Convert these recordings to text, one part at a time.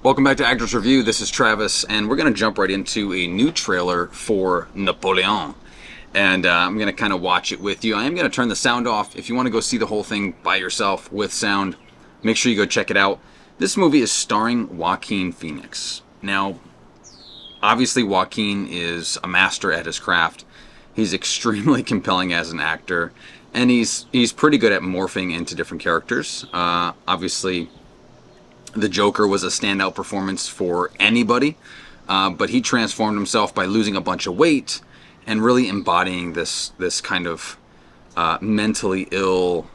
Welcome back to Actors Review. This is Travis, and we're going to jump right into a new trailer for Napoleon. And I'm going to kind of watch it with you. I am going to turn the sound off. If you want to go see the whole thing by yourself with sound, make sure you go check it out. This movie is starring Joaquin Phoenix. Now, obviously Joaquin is a master at his craft. He's extremely compelling as an actor, and he's pretty good at morphing into different characters. Obviously, the Joker was a standout performance for anybody, but he transformed himself by losing a bunch of weight and really embodying this kind of mentally ill,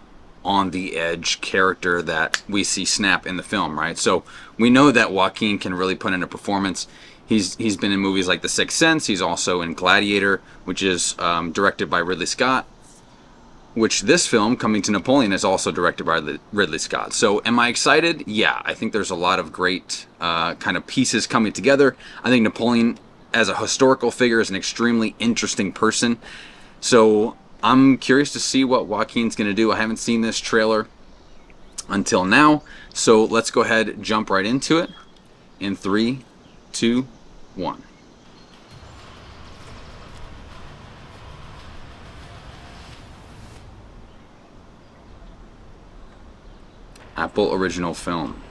on the edge character that we see snap in the film, right? So we know that Joaquin can really put in a performance. He's been in movies like The Sixth Sense. He's also in Gladiator, which is directed by Ridley Scott, which this film, Coming to Napoleon, is also directed by Ridley Scott. So am I excited? Yeah, I think there's a lot of great kind of pieces coming together. I think Napoleon, as a historical figure, is an extremely interesting person. So I'm curious to see what Joaquin's going to do. I haven't seen this trailer until now. So let's go ahead, jump right into it in 3, 2, 1. Apple Original Film.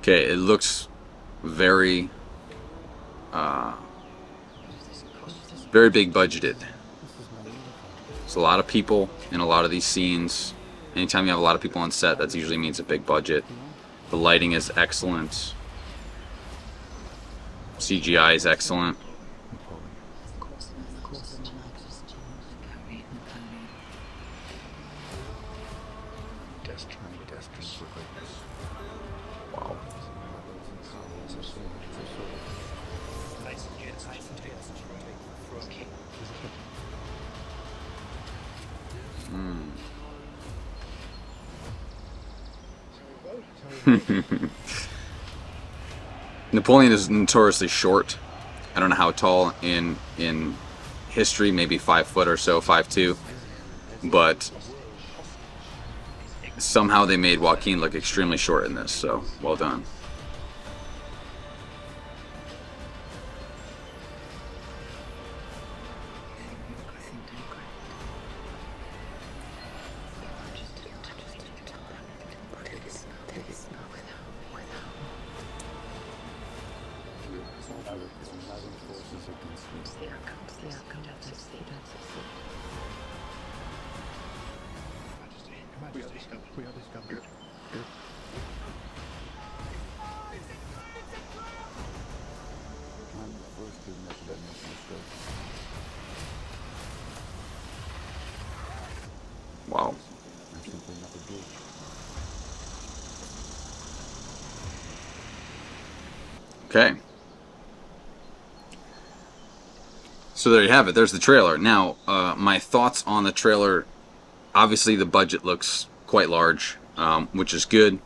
Okay, it looks very, very big budgeted. There's a lot of people in a lot of these scenes. Anytime you have a lot of people on set, that usually means a big budget. The lighting is excellent. CGI is excellent. Wow. Napoleon is notoriously short. I don't know how tall in history, maybe 5 foot or so, 5'2", but somehow they made Joaquin look extremely short in this, so well done. Wow. Okay. So there you have it. There's the trailer. Now, my thoughts on the trailer. Obviously, the budget looks quite large, which is good.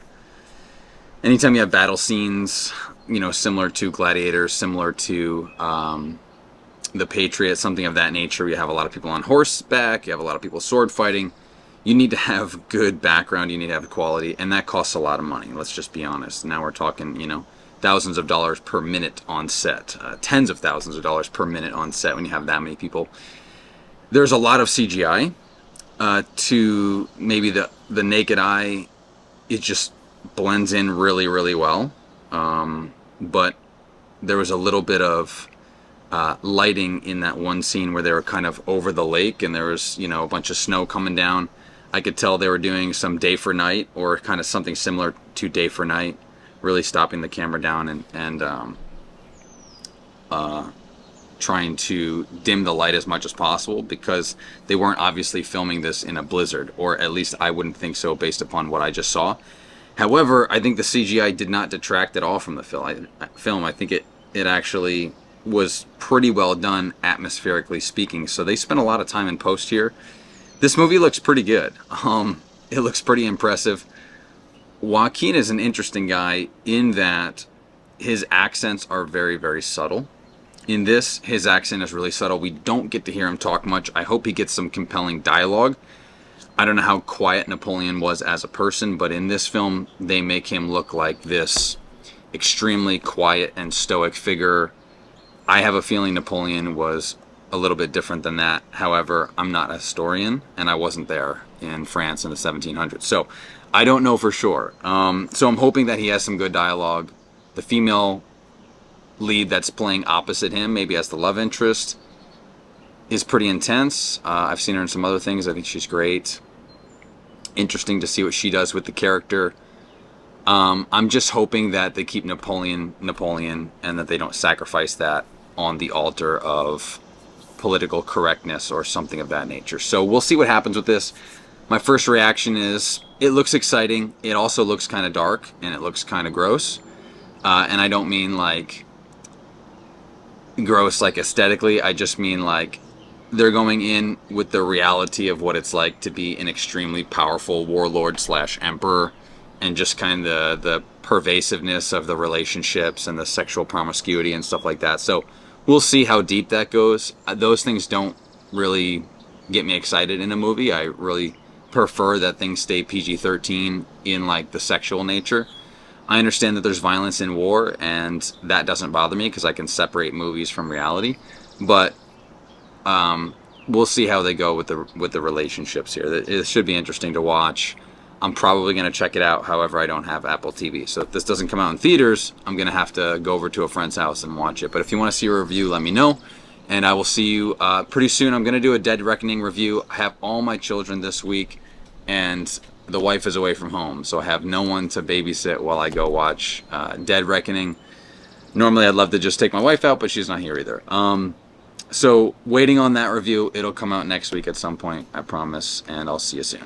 Anytime you have battle scenes, similar to Gladiator, similar to The Patriot, something of that nature, you have a lot of people on horseback, you have a lot of people sword fighting. You need to have good background, you need to have quality, and that costs a lot of money. Let's just be honest. Now we're talking, thousands of dollars per minute on set, tens of thousands of dollars per minute on set when you have that many people. There's a lot of CGI. To maybe the naked eye, it just blends in really, really well. But there was a little bit of lighting in that one scene where they were kind of over the lake and there was, a bunch of snow coming down. I could tell they were doing some day for night, or kind of something similar to day for night, really stopping the camera down and trying to dim the light as much as possible, because they weren't obviously filming this in a blizzard, or at least I wouldn't think so based upon what I just saw. However, I think the CGI did not detract at all from the film. I think it actually was pretty well done, atmospherically speaking. So they spent a lot of time in post here. This movie looks pretty good. It looks pretty impressive. Joaquin is an interesting guy in that his accents are very, very subtle. In this, his accent is really subtle. We don't get to hear him talk much. I hope he gets some compelling dialogue. I don't know how quiet Napoleon was as a person, but in this film, they make him look like this extremely quiet and stoic figure. I have a feeling Napoleon was a little bit different than that. However, I'm not a historian, and I wasn't there in France in the 1700s. So I don't know for sure. So I'm hoping that he has some good dialogue. The female lead that's playing opposite him, maybe as the love interest, is pretty intense. I've seen her in some other things. I think she's great. Interesting to see what she does with the character. I'm just hoping that they keep Napoleon, and that they don't sacrifice that on the altar of political correctness or something of that nature. So we'll see what happens with this. My first reaction is it looks exciting. It also looks kind of dark, and it looks kind of gross. And I don't mean like gross like aesthetically. I just mean like they're going in with the reality of what it's like to be an extremely powerful warlord / emperor, and just kind of the pervasiveness of the relationships and the sexual promiscuity and stuff like that. So we'll see how deep that goes. Those things don't really get me excited in a movie. I really prefer that things stay PG-13 in like the sexual nature. I understand that there's violence in war, and that doesn't bother me because I can separate movies from reality. But we'll see how they go with the relationships here. It should be interesting to watch. I'm probably going to check it out. However, I don't have Apple TV. So if this doesn't come out in theaters, I'm going to have to go over to a friend's house and watch it. But if you want to see a review, let me know. And I will see you pretty soon. I'm going to do a Dead Reckoning review. I have all my children this week, and the wife is away from home. So I have no one to babysit while I go watch Dead Reckoning. Normally, I'd love to just take my wife out, but she's not here either. So waiting on that review. It'll come out next week at some point, I promise. And I'll see you soon.